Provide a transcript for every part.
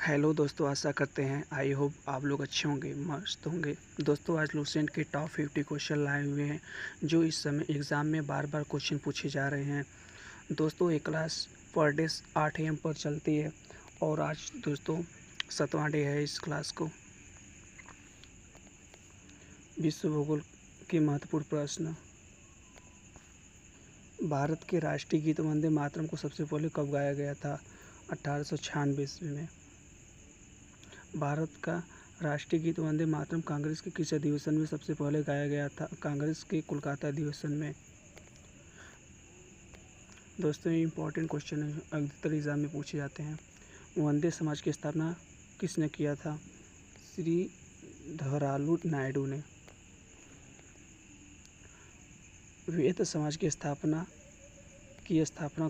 Hello दोस्तों, आशा करते हैं आई होप आप लोग अच्छे होंगे, मस्त होंगे। दोस्तों आज लुसेंट के टॉप 50 क्वेश्चन लाए हुए हैं जो इस समय एग्ज़ाम में बार बार क्वेश्चन पूछे जा रहे हैं। दोस्तों ये क्लास पर डे 8 AM पर चलती है और आज दोस्तों 7वां डे है इस क्लास को। विश्व भूगोल के महत्वपूर्ण प्रश्न। भारत के राष्ट्रीय गीत वंदे मातरम को सबसे पहले कब गाया गया था? 1896 ईस्वी में। भारत का राष्ट्रीय गीत वंदे मातरम कांग्रेस के किस अधिवेशन में सबसे पहले गाया गया था? कांग्रेस के कोलकाता अधिवेशन में। दोस्तों ये इंपॉर्टेंट क्वेश्चन है, अधिकतर एग्जाम में पूछे जाते हैं। वंदे समाज की स्थापना किसने किया था? श्री धरालू नायडू ने। वेद समाज की स्थापना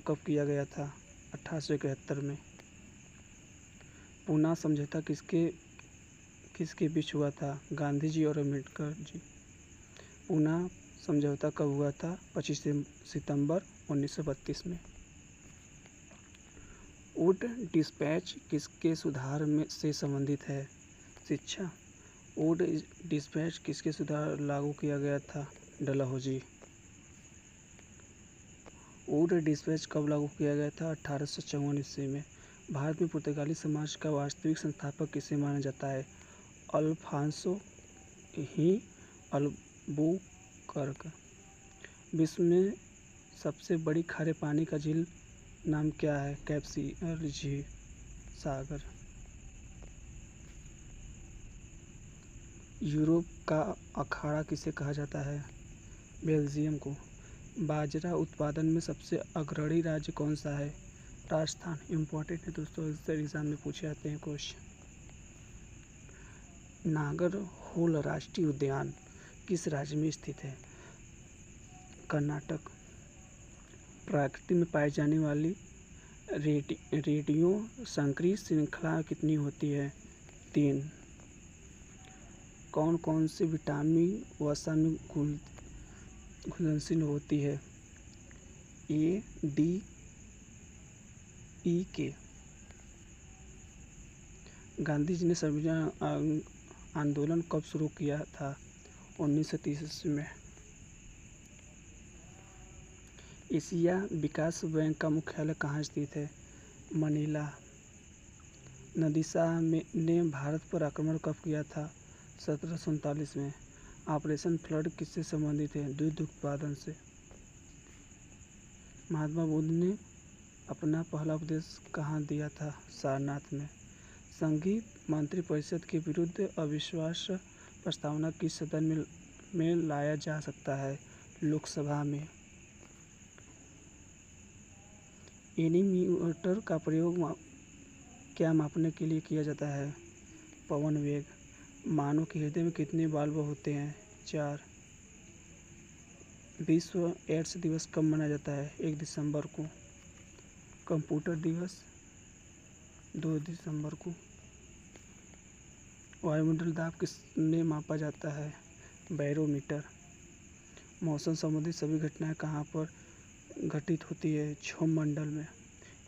कब किया गया था? 1871 में। पूना समझौता किसके बीच हुआ था? गांधी जी और अम्बेडकर जी। पूना समझौता कब हुआ था? 25 सितंबर 1932 में। वुड डिस्पैच किसके सुधार में से संबंधित है? शिक्षा। वुड डिस्पैच किसके सुधार लागू किया गया था? डलहौजी। वुड डिस्पैच कब लागू किया गया था? 1854 ईस्वी में। भारत में पुर्तगाली समाज का वास्तविक संस्थापक किसे माना जाता है? अल्फांसो ही अल्बुकर्क। विश्व में सबसे बड़ी खारे पानी का झील नाम क्या है? कैप्सियर झील सागर। यूरोप का अखाड़ा किसे कहा जाता है? बेल्जियम को। बाजरा उत्पादन में सबसे अग्रणी राज्य कौन सा है? राजस्थान। इम्पोर्टेंट है दोस्तों, इस एग्जाम में पूछे जाते हैं क्वेश्चन। नागरहोल राष्ट्रीय उद्यान किस राज्य में स्थित है? कर्नाटक। प्रकृति में पाई जाने वाली रेडियो संक्रिय श्रृंखला कितनी होती है? 3। कौन कौन से विटामिन वसा में घुलनशील होती है? ए, डी, ई, के। गांधी जी ने संविधान आंदोलन कब शुरू किया था? 1930 ईस्वी में। एशिया विकास बैंक का मुख्यालय कहाँ स्थित है? मनीला। नादिर ने भारत पर आक्रमण कब किया था? 1747 में। ऑपरेशन फ्लड किससे संबंधित है? दूध उत्पादन से। महात्मा बुद्ध ने अपना पहला उपदेश कहाँ दिया था? सारनाथ में। संघीय मंत्रिपरिषद के विरुद्ध अविश्वास प्रस्तावना किस सदन में लाया जा सकता है? लोकसभा में। एनीमीटर का प्रयोग क्या मापने के लिए किया जाता है? पवन वेग। मानव के हृदय में कितने वाल्व होते हैं? 4। विश्व एड्स दिवस कब मनाया जाता है? 1 दिसंबर को। कंप्यूटर दिवस 2 दिसंबर को। वायुमंडल दाब किसमें मापा जाता है? बैरोमीटर। मौसम संबंधित सभी घटनाएं कहाँ पर घटित होती है? क्षोभ मंडल में।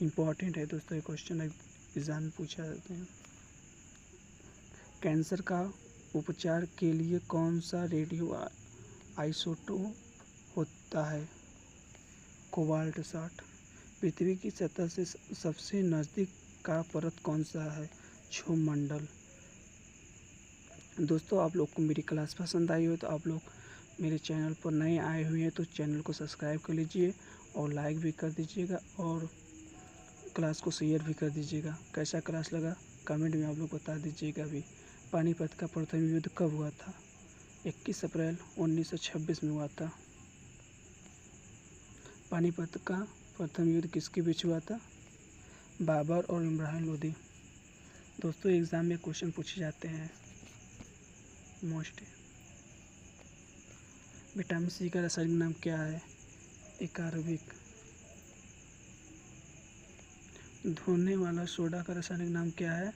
इम्पॉर्टेंट है दोस्तों, ये क्वेश्चन एग्जाम में पूछा जाते हैं। कैंसर का उपचार के लिए कौन सा रेडियो आइसोटोप होता है? कोबाल्ट 60। पृथ्वी की सतह से सबसे नज़दीक का परत कौन सा है? क्षोभ मंडल। दोस्तों आप लोग को मेरी क्लास पसंद आई हो तो आप लोग मेरे चैनल पर नए आए हुए हैं तो चैनल को सब्सक्राइब कर लीजिए और लाइक भी कर दीजिएगा और क्लास को शेयर भी कर दीजिएगा। कैसा क्लास लगा कमेंट में आप लोग बता दीजिएगा भी। पानीपत का प्रथम युद्ध कब हुआ था? 21 अप्रैल 1926 में हुआ था। पानीपत का प्रथम युद्ध किसके बीच हुआ था? बाबर और इब्राहिम लोदी। दोस्तों एग्ज़ाम में क्वेश्चन पूछे जाते हैं मोस्ट। विटामिन सी का रासायनिक नाम क्या है? एकार्बिक। धोने वाला सोडा का रासायनिक नाम क्या है?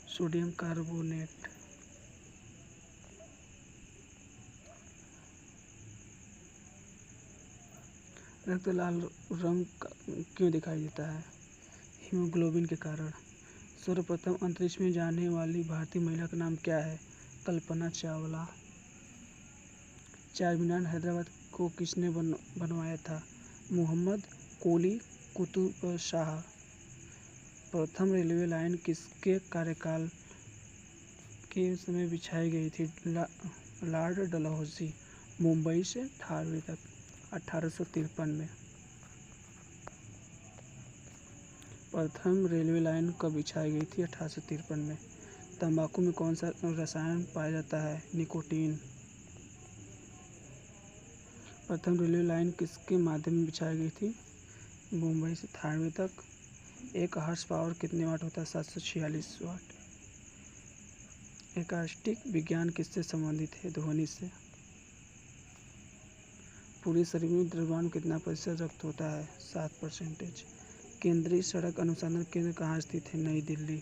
Sodium carbonate. रक्त लाल रंग क्यों दिखाई देता है? हीमोग्लोबिन के कारण। सर्वप्रथम अंतरिक्ष में जाने वाली भारतीय महिला का नाम क्या है? कल्पना चावला। चार मीनार हैदराबाद को किसने बनवाया था? मोहम्मद कुली कुतुब शाह। प्रथम रेलवे लाइन किसके कार्यकाल के समय बिछाई गई थी? लॉर्ड डलहौजी। मुंबई से थावे तक 1853 में। प्रथम रेलवे लाइन कब बिछाई गई थी? 1853 में। तंबाकू में कौन सा रसायन पाया जाता है? निकोटीन। प्रथम रेलवे लाइन किसके माध्यम में बिछाई गई थी? मुंबई से थावे तक। एक हॉर्स पावर कितने वाट होता है? 746 वाट। एकास्टिक विज्ञान किससे संबंधित है? ध्वनि से। पूरे शरीर में द्रव्यमान कितना प्रतिशत रक्त होता है? 7%। केंद्रीय सड़क अनुसंधान केंद्र कहाँ स्थित है? नई दिल्ली।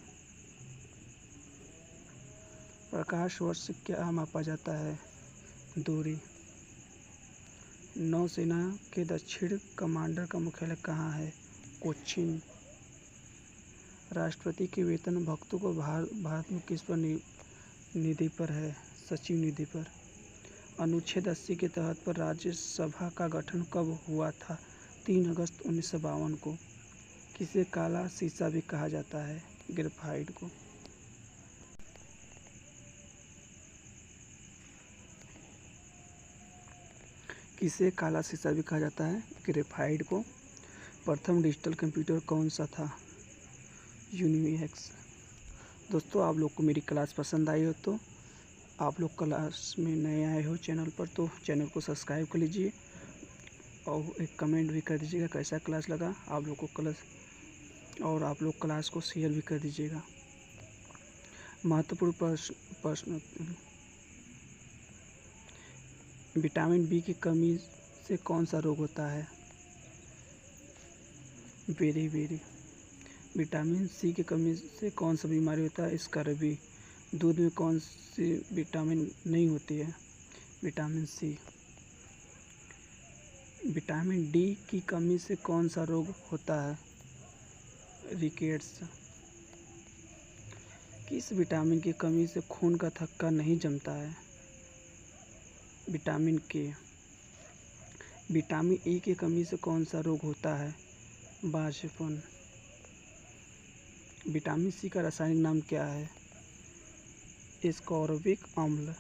प्रकाश वर्ष से क्या मापा जाता है? दूरी। नौसेना के दक्षिण कमांडर का मुख्यालय कहाँ है? कोच्चि। राष्ट्रपति के वेतन भत्तों को भारत में किस पर निधि पर है? सचिव निधि पर। अनुच्छेद 80 के तहत पर राज्यसभा का गठन कब हुआ था? 3 अगस्त 1952 को। किसे काला शीशा भी कहा जाता है? ग्रेफाइट को। किसे काला शीशा भी कहा जाता है? ग्रेफाइट को। प्रथम डिजिटल कंप्यूटर कौन सा था? यूनिक्स। दोस्तों, आप लोग को मेरी क्लास पसंद आई हो तो आप लोग क्लास में नए आए हो चैनल पर तो चैनल को सब्सक्राइब कर लीजिए और एक कमेंट भी कर दीजिएगा कैसा क्लास लगा आप लोग को क्लास, और आप लोग क्लास को शेयर भी कर दीजिएगा। महत्वपूर्ण प्रश्न। विटामिन बी की कमी से कौन सा रोग होता है? बेरी। विटामिन सी की कमी से कौन सा बीमारी होता है? स्कर्वी। दूध में कौन सी विटामिन नहीं होती है? Vitamin C. विटामिन डी की कमी से कौन सा रोग होता है? रिकेट्स। किस विटामिन की कमी से खून का थक्का नहीं जमता है? विटामिन के। विटामिन ई की कमी से कौन सा रोग होता है? बांझपन। विटामिन सी का रासायनिक नाम क्या है? एस्कॉर्बिक अम्ल।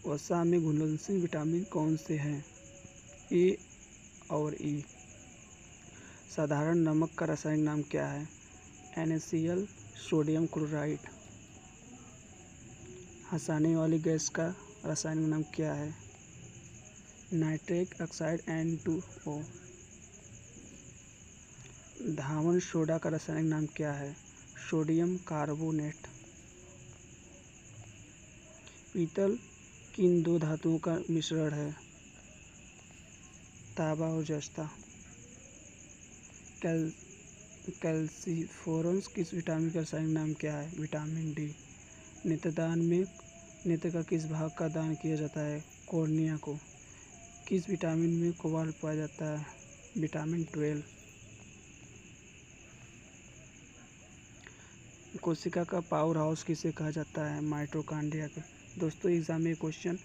वसा में घुलनशील विटामिन कौन से हैं? ए और ई। साधारण नमक का रासायनिक नाम क्या है? NaCl sodium chloride. हंसाने वाली गैस का रासायनिक नाम क्या है? Nitric oxide N2O। धावन सोडा का रासायनिक नाम क्या है? Sodium carbonate. पीतल किन दो धातुओं का मिश्रण है? तांबा और जस्ता। कैल्सिफोरस किस विटामिन का रासायनिक नाम क्या है? Vitamin D. नेत्रदान में नेत्र का किस भाग का दान किया जाता है? कॉर्निया को। किस विटामिन में कोबाल्ट पाया जाता है? विटामिन 12। कोशिका का पावर हाउस किसे कहा जाता है? माइटोकॉन्ड्रिया के। दोस्तों, एग्जाम में क्वेश्चन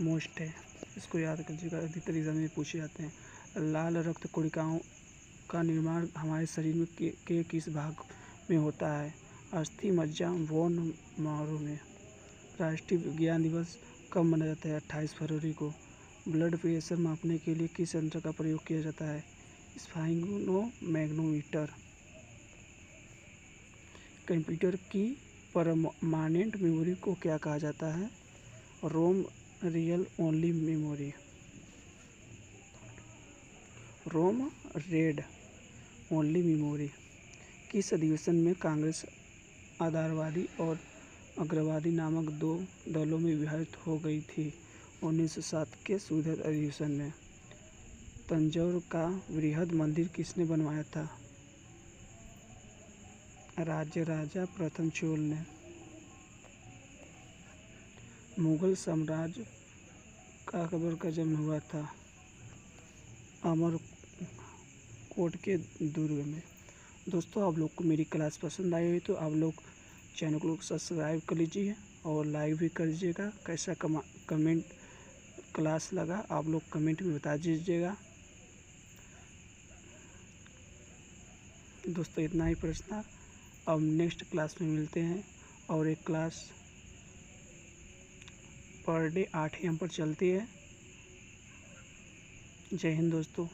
मोस्ट है, इसको याद कीजिएगा, अधिकतर एग्जाम में पूछे जाते हैं। लाल रक्त कोशिकाओं का निर्माण हमारे शरीर में के किस भाग में होता है? अस्थि मज्जा बोन मारो में। राष्ट्रीय विज्ञान दिवस कब मनाया जाता है? 28 फरवरी को। ब्लड प्रेशर मापने के लिए किस यंत्र का प्रयोग किया जाता है? स्फिग्नोमैग्नेटोमीटर। कंप्यूटर की परमानेंट मेमोरी को क्या कहा जाता है? रोम रियल ओनली मेमोरी। रोम रेड ओनली मेमोरी। किस अधिवेशन में कांग्रेस आधारवादी और अग्रवादी नामक दो दलों में विभाजित हो गई थी? 1907 के सुधर अधिवेशन में। तंजौर का बृहद मंदिर किसने बनवाया था? राजा प्रथम चोल ने। मुगल साम्राज्य का अकबर का जन्म हुआ था अमरकोट के दुर्ग में। दोस्तों आप लोग को मेरी क्लास पसंद आई हो तो आप लोग चैनल को सब्सक्राइब कर लीजिए और लाइक भी कर दीजिएगा। कैसा कमेंट क्लास लगा आप लोग कमेंट में बता दीजिएगा। दोस्तों इतना ही प्रश्न था। अब नेक्स्ट क्लास में मिलते हैं और एक क्लास पर डे 8 AM पर चलती है। जय हिंद दोस्तों।